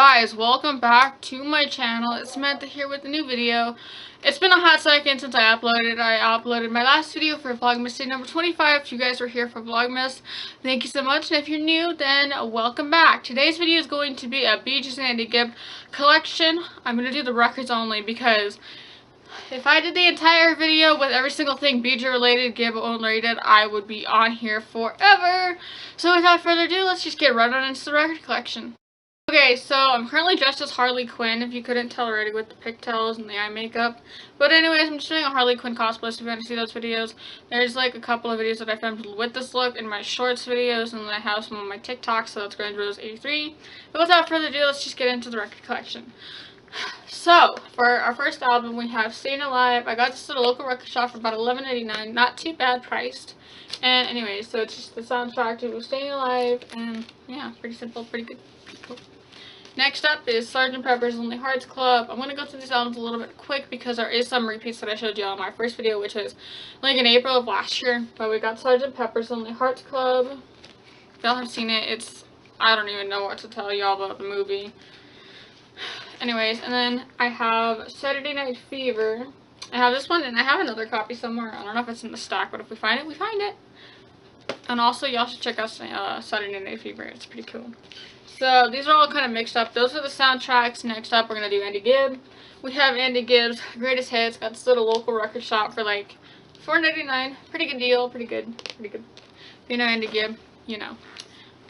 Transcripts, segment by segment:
guys, welcome back to my channel. It's Samantha here with a new video. It's been a hot second since I uploaded. I uploaded my last video for Vlogmas Day number 25. If you guys were here for Vlogmas, thank you so much. And if you're new, then welcome back. Today's video is going to be a Bee Gees and Gibb collection. I'm going to do the records only because if I did the entire video with every single thing Bee Gees related, Gibb related, I would be on here forever. So without further ado, let's just get right on into the record collection. Okay, so I'm currently dressed as Harley Quinn, if you couldn't tell already with the pigtails and the eye makeup. But anyways, I'm just doing a Harley Quinn cosplay, so if you want to see those videos, there's like a couple of videos that I filmed with this look in my shorts videos, and then I have some on my TikTok, so that's Grand Rose 83. But without further ado, let's just get into the record collection. So, for our first album, we have Staying Alive. I got this at a local record shop for about $11.99, not too bad priced. And anyways, so it's just the soundtrack to Staying Alive, and yeah, pretty simple, pretty good. Cool. Next up is Sgt. Pepper's Lonely Hearts Club. I'm going to go through these albums a little bit quick because there is some repeats that I showed you on my first video, which was like in April of last year. But we got Sgt. Pepper's Lonely Hearts Club. If y'all have seen it, I don't even know what to tell y'all about the movie. Anyways, and then I have Saturday Night Fever. I have this one, and I have another copy somewhere. I don't know if it's in the stack, but if we find it, we find it. And also, y'all should check out Saturday Night Fever. It's pretty cool. So, these are all kind of mixed up. Those are the soundtracks. Next up, we're going to do Andy Gibb. We have Andy Gibb's Greatest Hits. Got this at a local record shop for like $4.99. Pretty good deal. Pretty good. Pretty good. If you know Andy Gibb, you know.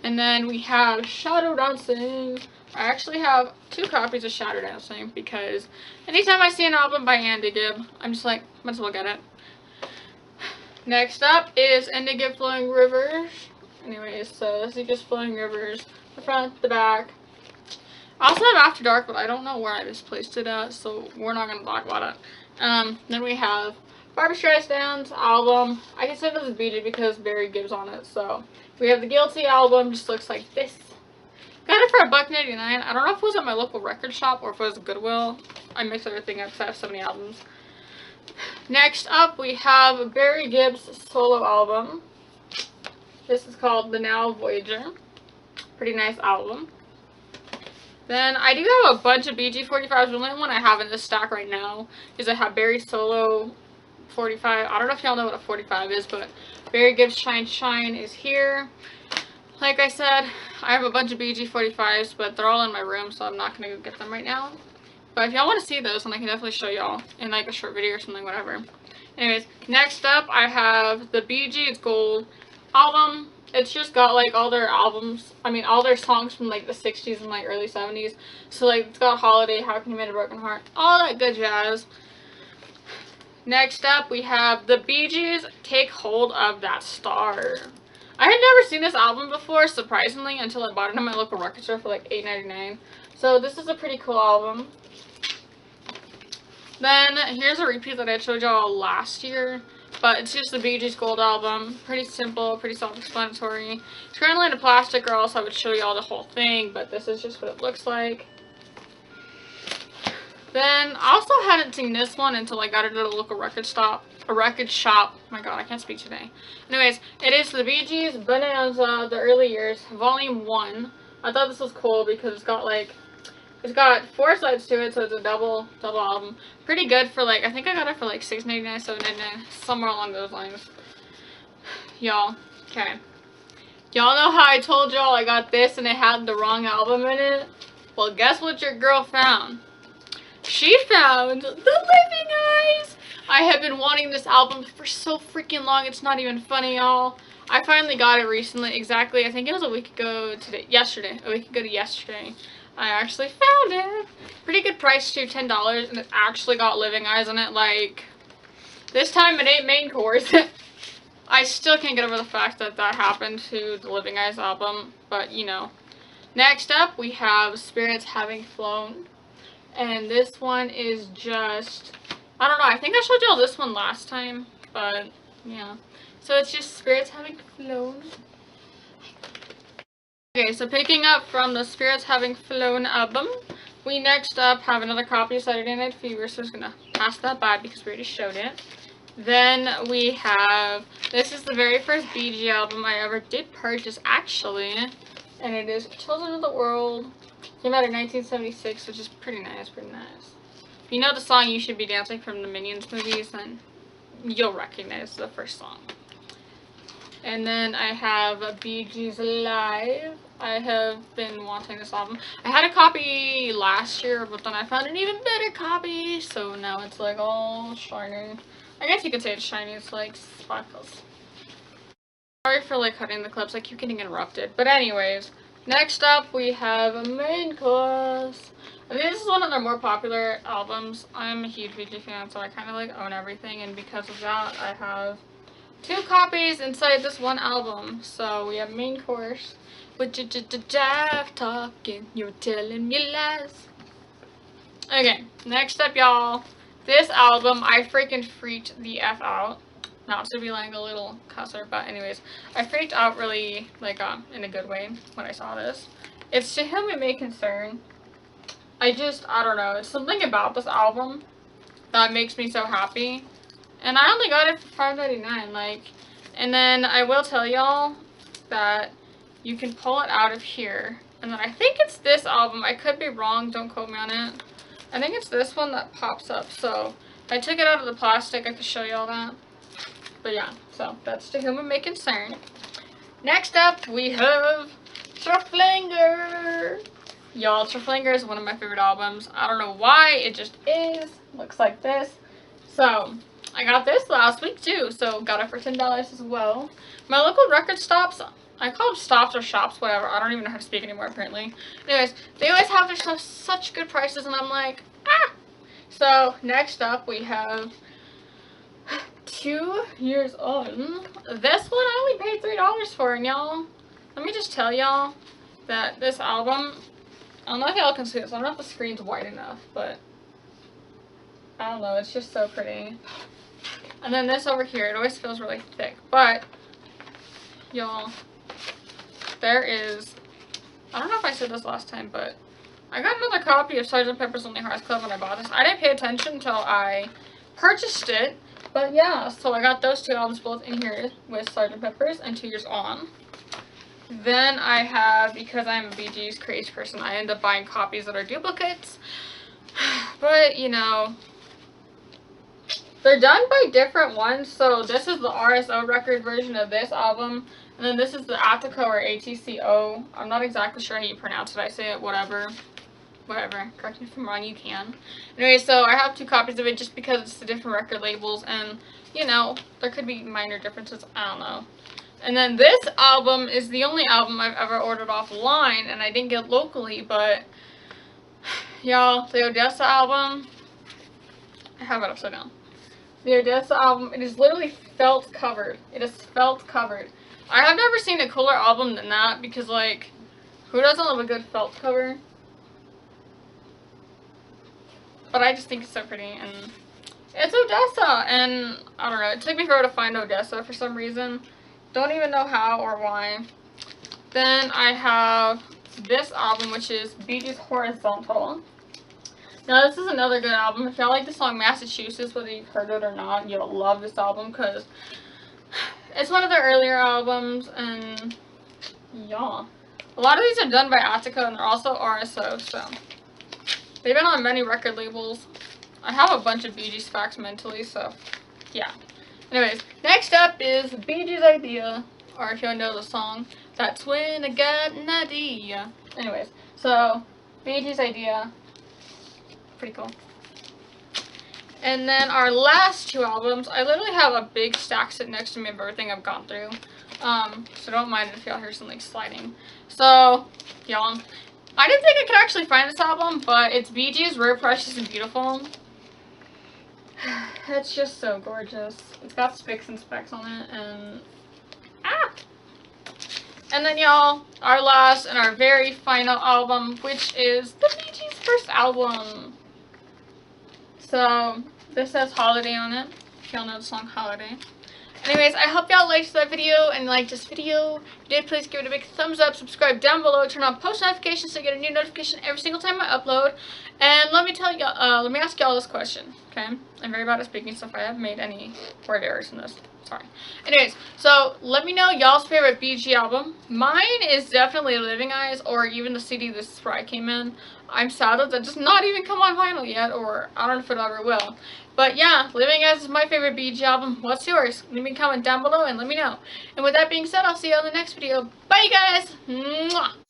And then we have Shadow Dancing. I actually have 2 copies of Shadow Dancing because anytime I see an album by Andy Gibb, I'm just like, might as well get it. Next up is Andy Gibb Flowing Rivers. Anyways, so this is just Flowing Rivers. The front, the back. I also have After Dark, but I don't know where I misplaced it at, so we're not going to talk about it. Then we have Barbra Streisand's album. I can say this is Bee Gees because Barry Gibb's on it, so. We have the Guilty album, just looks like this. Got it for $1.99. I don't know if it was at my local record shop or if it was Goodwill. I mix everything up because I have so many albums. Next up, we have Barry Gibb's solo album. This is called The Now Voyager. Pretty nice album. Then I do have a bunch of BG 45s. The only one I have in this stack right now is I have Barry's solo 45. I don't know if y'all know what a 45 is, but Barry Gibb's Shine Shine is here. Like I said, I have a bunch of BG 45s, but they're all in my room, so I'm not going to go get them right now. But if y'all want to see those, then I can definitely show y'all in like a short video or something, whatever. Anyways, next up I have the Bee Gees Gold album. It's just got like all their albums, all their songs from like the 60s and like early 70s. So like it's got Holiday, How Can You Mend a Broken Heart, all that good jazz. Next up we have the Bee Gees Take Hold of That Star. I had never seen this album before, surprisingly, until I bought it in my local record store for like $8.99. So this is a pretty cool album. Then here's a repeat that I showed y'all last year. But it's just the Bee Gees Gold album. Pretty simple, pretty self-explanatory. It's currently in a plastic, or else I would show y'all the whole thing, but this is just what it looks like. Then, I also hadn't seen this one until I got it at a local record shop. Oh my god, I can't speak today. Anyways, it is the Bee Gees Bonanza, The Early Years, Volume 1. I thought this was cool because it's got 4 sides to it, so it's a double album. Pretty good for like, I think I got it for like $6.99, $7.99, somewhere along those lines. Y'all, okay. Y'all know how I told y'all I got this and it had the wrong album in it? Well, guess what your girl found? She found The Living Eyes! I have been wanting this album for so freaking long, it's not even funny, y'all. I finally got it recently, exactly, I think it was a week ago to yesterday. I actually found it. Pretty good price too, $10, and it actually got Living Eyes in it. Like, this time it ain't main course. I still can't get over the fact that that happened to the Living Eyes album, but you know. Next up, we have Spirits Having Flown, and this one is just, I don't know, I think I showed y'all this one last time, but yeah. So it's just Spirits Having Flown. Okay, so picking up from the Spirits Having Flown album, we next up have another copy of Saturday Night Fever, so I'm just going to pass that by because we already showed it. Then we have, this is the very first Bee Gees album I ever did purchase actually, and it is Children of the World. Came out in 1976, which is pretty nice, pretty nice. If you know the song You Should Be Dancing from the Minions movies, then you'll recognize the first song. And then I have Bee Gees Live. I have been wanting this album. I had a copy last year, but then I found an even better copy, so now it's like all shiny. I guess you could say it's shiny, it's like sparkles. Sorry for like cutting the clips, I keep getting interrupted. But anyways, next up we have a Main Course. I think this is one of their more popular albums. I'm a huge Bee Gees fan, so I kind of like own everything, and because of that, I have 2 copies inside this one album. So we have Main Course with Jive talking, you're telling me lies. Okay, next up, y'all. This album, I freaking freaked the F out. Not to be like a little cusser, but anyways, I freaked out really, like, in a good way when I saw this. It's To Whom It May Concern. I don't know, it's something about this album that makes me so happy. And I only got it for $5.99, like, and then I will tell y'all that you can pull it out of here. And then I think it's this album, I could be wrong, don't quote me on it. I think it's this one that pops up, so if I took it out of the plastic, I could show y'all that. But yeah, so that's To Whom It May Concern. Next up, we have Trafalgar. Y'all, Trafalgar is one of my favorite albums. I don't know why, it just is. Looks like this. So, I got this last week too, so got it for $10 as well. My local record stops, I call them stops or shops, whatever. I don't even know how to speak anymore, apparently. Anyways, they always have their stuff such good prices, and I'm like, ah! So, next up, we have 2 Years Old. This one I only paid $3 for, and y'all, let me just tell y'all that this album, I don't know if y'all can see this, I don't know if the screen's wide enough, but I don't know, it's just so pretty. And then this over here, it always feels really thick, but y'all, there is, I don't know if I said this last time, but I got another copy of Sgt. Pepper's Lonely Hearts Club when I bought this. I didn't pay attention until I purchased it, but yeah, so I got those 2 albums both in here with Sgt. Pepper's and 2 Years On. Then I have, because I'm a Bee Gees crazy person, I end up buying copies that are duplicates. But, you know, they're done by different ones. So this is the RSO record version of this album. And then this is the Attico or ATCO. I'm not exactly sure how you pronounce it. I say it whatever. Whatever. Correct me if I'm wrong, you can. Anyway, so I have 2 copies of it just because it's the different record labels. And, you know, there could be minor differences. I don't know. And then this album is the only album I've ever ordered offline, and I didn't get locally, but y'all, the Odessa album, I have it upside down. The Odessa album, it is literally felt covered. It is felt covered. I have never seen a cooler album than that, because like, who doesn't love a good felt cover? But I just think it's so pretty, and it's Odessa, and I don't know, it took me forever to find Odessa for some reason. Don't even know how or why. Then I have this album, which is Bee Gees Horizontal. Now, this is another good album. If y'all like the song Massachusetts, whether you've heard it or not, you'll love this album because it's one of their earlier albums, and yeah. A lot of these are done by Attico, and they're also RSO, so they've been on many record labels. I have a bunch of Bee Gees facts mentally, so yeah. Anyways, next up is Bee Gees Idea, or if you know the song, That's When I Got an Idea. Anyways, so Bee Gees Idea, pretty cool. And then our last 2 albums, I literally have a big stack sitting next to me of everything I've gone through. So don't mind if y'all hear something sliding. So, y'all, I didn't think I could actually find this album, but it's Bee Gees Rare, Precious, and Beautiful. It's just so gorgeous. It's got spics and specks on it, and and then y'all, our last and our very final album, which is the Bee Gees' first album. So this says Holiday on it, if y'all know the song Holiday. Anyways, I hope y'all liked that video and liked this video. If you did, please give it a big thumbs up, subscribe down below, turn on post notifications so you get a new notification every single time I upload. And let me tell y'all, let me ask y'all this question, okay? I'm very bad at speaking, so if I have made any word errors in this, sorry. Anyways, so let me know y'all's favorite BG album. Mine is definitely Living Eyes, or even the CD This Is Where I Came In. I'm sad that does not even come on vinyl yet, or I don't know if it ever will. But yeah, Living Eyes is my favorite BG album. What's yours? Leave me a comment down below and let me know. And with that being said, I'll see you on the next video. Bye, guys! Mwah!